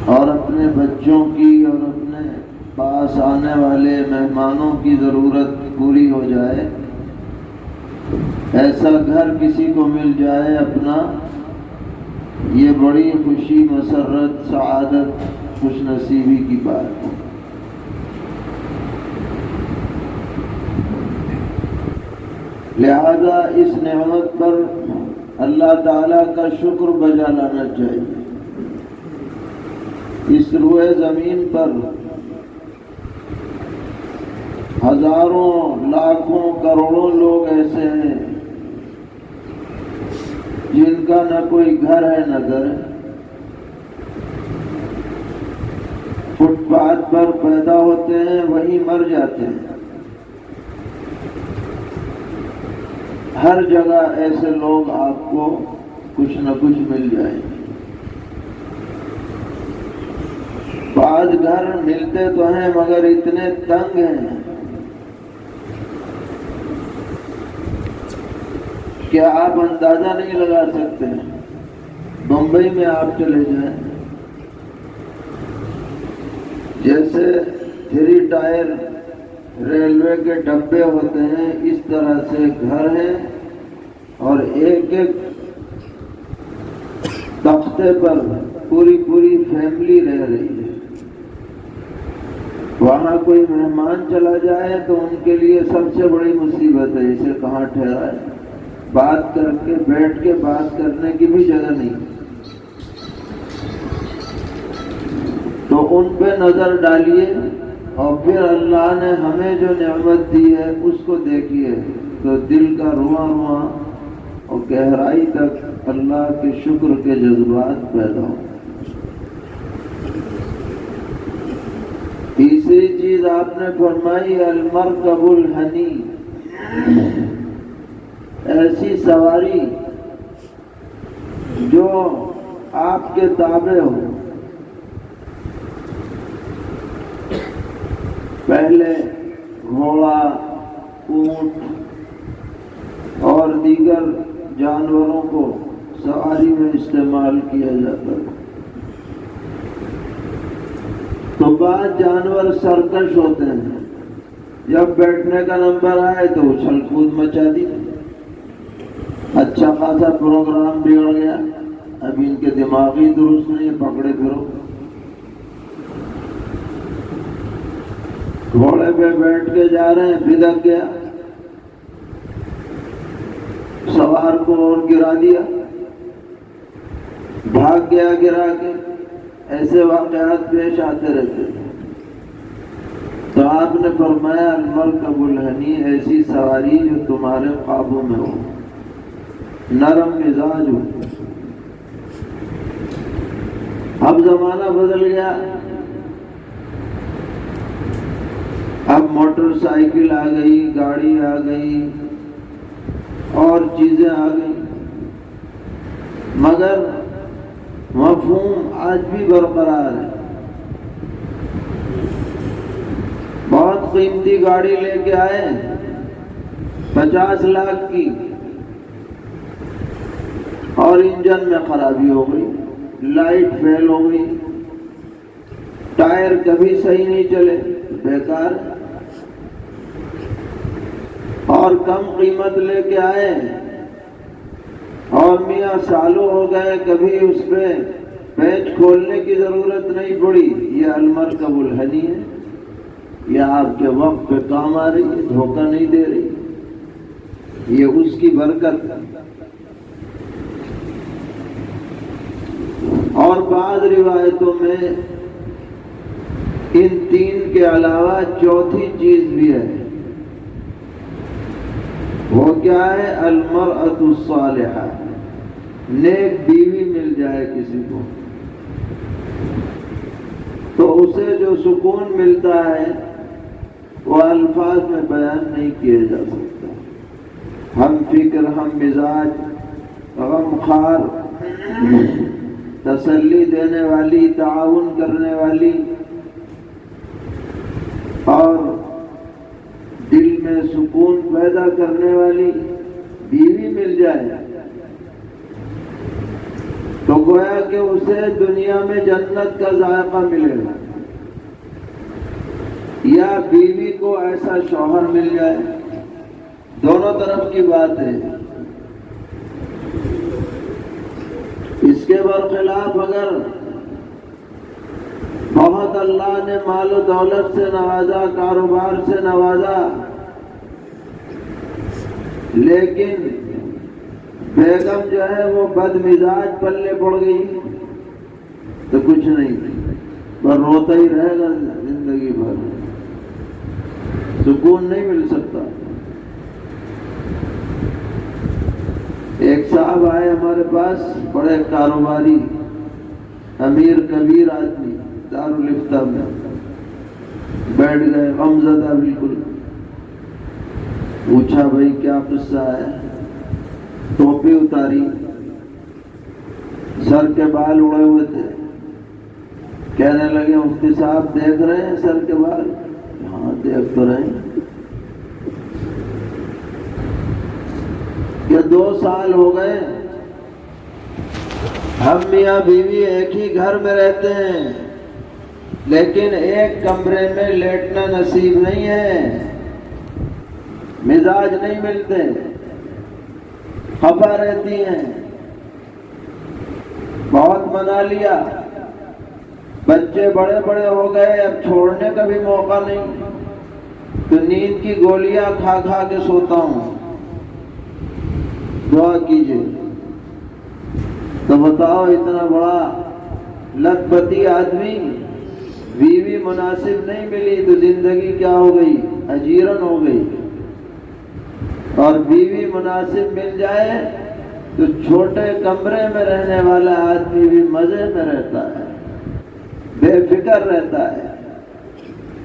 اور اپنے بچوں کی اور اپنے پاس آنے والے مہمانوں کی ضرورت پوری ہو جائے، ایسا گھر کسی کو مل جائے اپنا، یہ بڑی خوشی، مسرت، سعادت، خوش نصیبی کی بات ہے۔ لہذا اس نعمت پر اللہ تعالیٰ کا شکر بجا لانا چاہیے۔ اس روئے زمین پر ہزاروں، لاکھوں، کروڑوں لوگ ایسے ہیں جن کا نہ کوئی گھر ہے نہ گھر ہے، فٹ پاتھ پر پیدا ہوتے ہیں، وہیں مر جاتے ہیں۔ ہر جگہ ایسے لوگ آپ کو کچھ نہ کچھ مل جائیں گے۔ بعض گھر ملتے تو ہیں مگر اتنے تنگ ہیں کہ آپ اندازہ نہیں لگا سکتے ہیں۔ بمبئی میں آپ چلے جائیں، جیسے 3 ٹائر ریلوے کے ڈبے ہوتے ہیں، اس طرح سے گھر ہیں، اور ایک ایک تختے پر پوری پوری فیملی رہ رہی ہے۔ وہاں کوئی مہمان چلا جائے تو ان کے لیے سب سے بڑی مصیبت ہے، اسے کہاں ٹھہرائے، بات کر کے بیٹھ کے بات کرنے کی بھی جگہ نہیں۔ تو ان پہ نظر ڈالیے، اور پھر اللہ نے ہمیں جو نعمت دی ہے اس کو دیکھیے، تو دل کا رواں رواں اور گہرائی تک اللہ کے شکر کے جذبات پیدا ہوں۔ تیسری چیز آپ نے فرمائی المرکب الحنی، ایسی سواری جو آپ کے تابع ہو۔ پہلے گھوڑا، اونٹ اور دیگر جانوروں کو سواری میں استعمال کیا جاتا ہے، تو بعض جانور سرکش ہوتے ہیں، جب بیٹھنے کا نمبر آئے تو اچھل کود مچا دی، اچھا خاصا پروگرام بگڑ گیا، اب ان کے دماغی درست نہیں، پکڑے پھرو۔ گھوڑے پہ بیٹھ کے جا رہے ہیں، بھدک گیا، سوار کو اور گرا دیا، بھاگ گیا گرا کے۔ ایسے واقعات پیش آتے رہتے ہیں۔ تو آپ نے فرمایا المرکب الحنی، ایسی سواری جو تمہارے قابو میں ہو، نرم مزاج ہو۔ اب زمانہ بدل گیا، اب موٹر سائیکل آ گئی، گاڑی آ گئی اور چیزیں آ گئی، مگر مفہوم آج بھی برقرار ہے۔ بہت قیمتی گاڑی لے کے آئے، 50 لاکھ کی، اور انجن میں خرابی ہو گئی، لائٹ فیل ہو گئی، ٹائر کبھی صحیح نہیں چلے، بیکار۔ اور کم قیمت لے کے آئے، اور میاں سالوں ہو گئے، کبھی اس پہ پیچ کھولنے کی ضرورت نہیں پڑی۔ یہ المرکب الحنی ہے، یہ آپ کے وقت پہ کام آ رہی ہے، دھوکہ نہیں دے رہی، یہ اس کی برکت ہے۔ اور بعض روایتوں میں ان 3 کے علاوہ چوتھی چیز بھی ہے، وہ کیا ہے؟ المرأۃ الصالحہ، نیک بیوی مل جائے کسی کو تو اسے جو سکون ملتا ہے وہ الفاظ میں بیان نہیں کیا جا سکتا۔ ہم فکر، ہم مزاج، غم خوار، تسلی دینے والی، تعاون کرنے والی، اور دل میں سکون پیدا کرنے والی بیوی مل جائے تو گویا کہ اسے دنیا میں جنت کا ذائقہ ملے گا، یا بیوی کو ایسا شوہر مل جائے، دونوں طرف کی بات ہے۔ اس کے برخلاف اگر بہت اللہ نے مال و دولت سے نوازا، کاروبار سے نوازا، لیکن بیگم جو ہے وہ بد مزاج پلے پڑ گئی تو کچھ نہیں، پر روتا ہی رہے گا زندگی بھر، سکون نہیں مل سکتا۔ ایک صاحب آئے ہمارے پاس، بڑے کاروباری امیر کبیر آدمی، دارالفتہ میں بیٹھ گئے، غمزدہ بالکل۔ پوچھا بھائی کیا قصہ ہے؟ ٹوپی اتاری، سر کے بال اڑے ہوئے تھے، کہنے لگے مفتی صاحب دیکھ رہے ہیں سر کے بال؟ ہاں دیکھ تو رہے ہیں۔ کہ 2 سال ہو گئے ہم میاں بیوی ایک ہی گھر میں رہتے ہیں، لیکن ایک کمرے میں لیٹنا نصیب نہیں ہے، مزاج نہیں ملتے، خفا رہتی ہیں۔ بہت منا لیا، بچے بڑے بڑے ہو گئے، اب چھوڑنے کا بھی موقع نہیں، تو نیند کی گولیاں کھا کھا کے سوتا ہوں، دعا کیجیے۔ تو بتاؤ اتنا بڑا لکھپتی آدمی، بیوی مناسب نہیں ملی تو زندگی کیا ہو گئی؟ اجیرن ہو گئی۔ اور بیوی مناسب مل جائے تو چھوٹے کمرے میں رہنے والا آدمی بھی مزے میں رہتا ہے، بے فکر رہتا ہے۔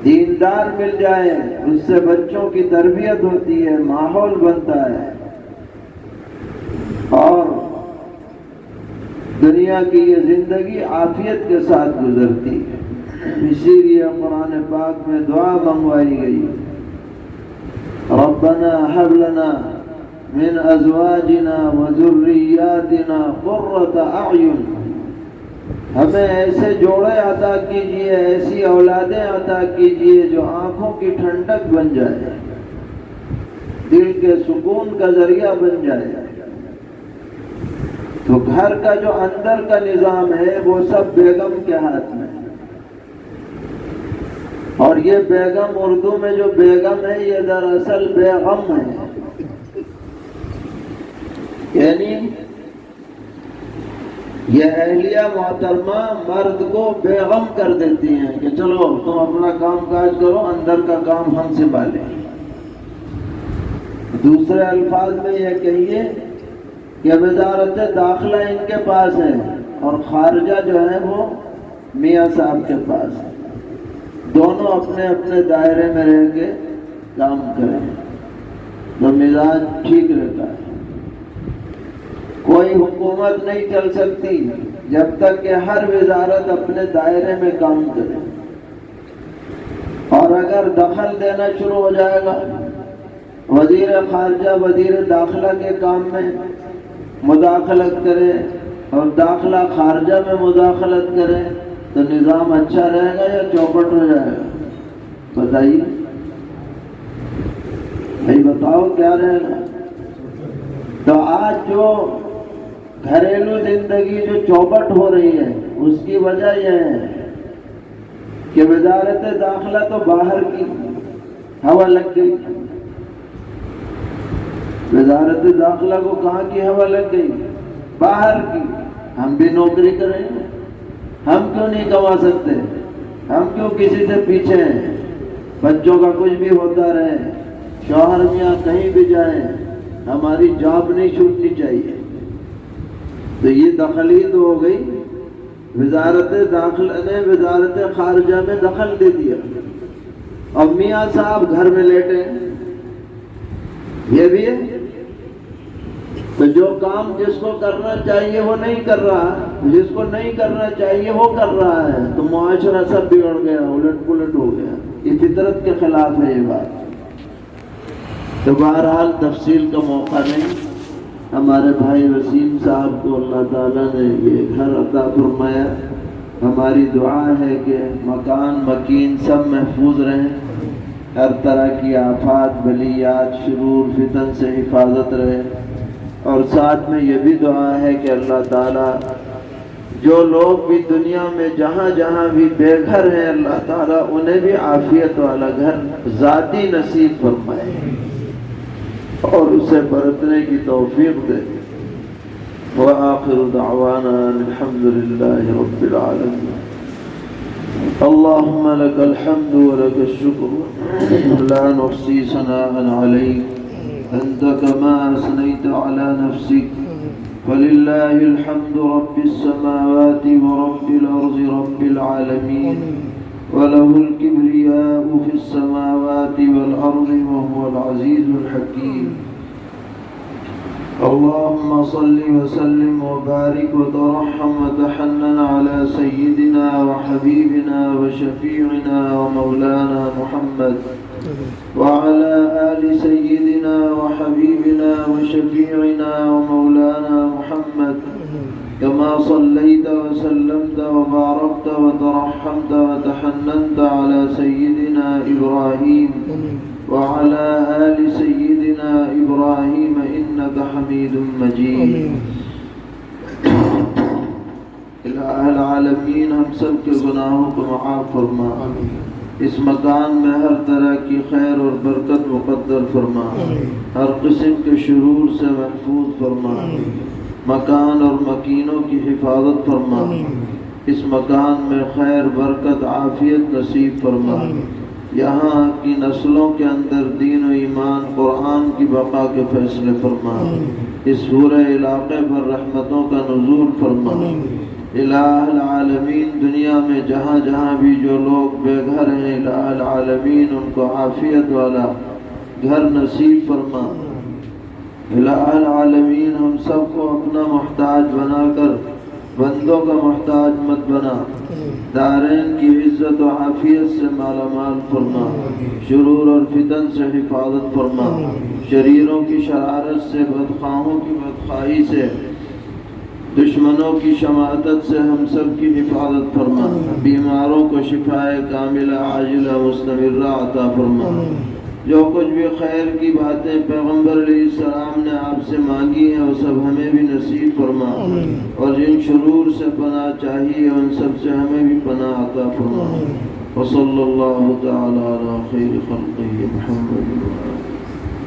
دیندار مل جائے، اس سے بچوں کی تربیت ہوتی ہے، ماحول بنتا ہے، اور دنیا کی یہ زندگی عافیت کے ساتھ گزرتی ہے۔ اسی لیے قرآن پاک میں دعا منگوائی گئی، ربنا هب لنا من ازواجنا وذرياتنا قرة اعین، ہمیں ایسے جوڑے عطا کیجیے، ایسی اولادیں عطا کیجیے جو آنکھوں کی ٹھنڈک بن جائے، دل کے سکون کا ذریعہ بن جائے۔ تو گھر کا جو اندر کا نظام ہے وہ سب بیگم کے ہاتھ میں ہے، اور یہ بیگم اردو میں جو بیگم ہے یہ دراصل بیغم ہے، یعنی یہ اہلیہ محترمہ مرد کو بیغم کر دیتی ہیں کہ چلو تم اپنا کام کاج کرو، اندر کا کام ہم سنبھالیں۔ دوسرے الفاظ میں یہ کہیے کہ وزارت داخلہ ان کے پاس ہے اور خارجہ جو ہے وہ میاں صاحب کے پاس ہے، دونوں اپنے اپنے دائرے میں رہ کے کام کریں تو مزاج ٹھیک رہتا ہے۔ کوئی حکومت نہیں چل سکتی جب تک کہ ہر وزارت اپنے دائرے میں کام کرے، اور اگر دخل دینا شروع ہو جائے گا، وزیر خارجہ وزیر داخلہ کے کام میں مداخلت کرے اور داخلہ خارجہ میں مداخلت کرے، تو نظام اچھا رہے گا یا چوپٹ ہو جائے گا؟ بتائیے بھائی، بتاؤ کیا رہے گا؟ تو آج جو گھریلو زندگی جو چوپٹ ہو رہی ہے اس کی وجہ یہ ہے کہ وزارت داخلہ تو باہر کی ہوا لگ گئی، وزارت داخلہ کو کہاں کی ہوا لگ گئی؟ باہر کی۔ ہم بھی نوکری کریں، ہم کیوں نہیں کما سکتے؟ ہم کیوں کسی سے پیچھے ہیں؟ بچوں کا کچھ بھی ہوتا رہے، شوہر میاں کہیں بھی جائیں، ہماری جاب نہیں چھوٹنی چاہیے۔ تو یہ دخل ہی تو ہو گئی، وزارت داخلہ نے وزارت خارجہ میں دخل دے دیا، اور میاں صاحب گھر میں لیٹے، یہ بھی ہے۔ تو جو کام جس کو کرنا چاہیے وہ نہیں کر رہا، جس کو نہیں کرنا چاہیے وہ کر رہا ہے، تو معاشرہ سب بگڑ گیا، الٹ پلٹ ہو گیا۔ یہ فطرت کے خلاف ہے یہ بات۔ تو بہرحال تفصیل کا موقع نہیں، ہمارے بھائی وسیم صاحب کو اللہ تعالیٰ نے یہ گھر عطا فرمایا. ہماری دعا ہے کہ مکان مکین سب محفوظ رہیں، ہر طرح کی آفات بلیات شرور فتن سے حفاظت رہے. اور ساتھ میں یہ بھی دعا ہے کہ اللہ تعالیٰ جو لوگ بھی دنیا میں جہاں جہاں بھی بے گھر ہیں، اللہ تعالیٰ انہیں بھی عافیت والا گھر ذاتی نصیب فرمائے اور اسے برتنے کی توفیق دے. وآخر دعوانا الحمد لله رب العالمين. اللهم لك الحمد ولك الشكر لا نحصي ثناء عليك أنت كما أثنيت على نفسك فلله الحمد رب السماوات ورب الأرض رب العالمين وله الكبرياء في السماوات والأرض وهو العزيز الحكيم. اللهم صل وسلم وبارك وترحم وتحنن على سيدنا وحبيبنا وشفيعنا ومولانا محمد وعلى آل سيدنا وحبيبنا وشفيعنا ومولانا محمد كما صليت وسلمت وباركت وترحمت وتحننت على سيدنا إبراهيم وعلى آل سيدنا إبراهيم إنك حميد مجيد. الہ العالمین ہم سب کے گناہوں کو معاف فرما، اس مکان میں ہر طرح کی خیر اور برکت مقدر فرما، ہر قسم کے شرور سے محفوظ فرما، مکان اور مکینوں کی حفاظت فرما، اس مکان میں خیر برکت عافیت نصیب فرما، یہاں کی نسلوں کے اندر دین و ایمان قرآن کی بقا کے فیصلے فرما، اس پورے علاقے پر رحمتوں کا نزول فرما. الہ العالمین دنیا میں جہاں جہاں بھی جو لوگ بے گھر ہیں، الہ العالمین ان کو عافیت والا گھر نصیب فرما. الہ العالمین ہم سب کو اپنا محتاج بنا کر بندوں کا محتاج مت بنا، دارین کی عزت و عافیت سے مالا مال فرما، شرور اور فتن سے حفاظت فرما، شریروں کی شرارت سے، بدخواہوں کی بدخواہی سے، دشمنوں کی شماتت سے ہم سب کی حفاظت فرما، بیماروں کو شفائے کاملہ عاجلہ مستمرہ عطا فرما. جو کچھ بھی خیر کی باتیں پیغمبر علیہ السلام نے آپ سے مانگی ہیں وہ سب ہمیں بھی نصیب فرما، اور جن شرور سے پناہ چاہیے ان سب سے ہمیں بھی پناہ عطا فرما. وصلی اللہ تعالی علی خیر خلقہ محمد.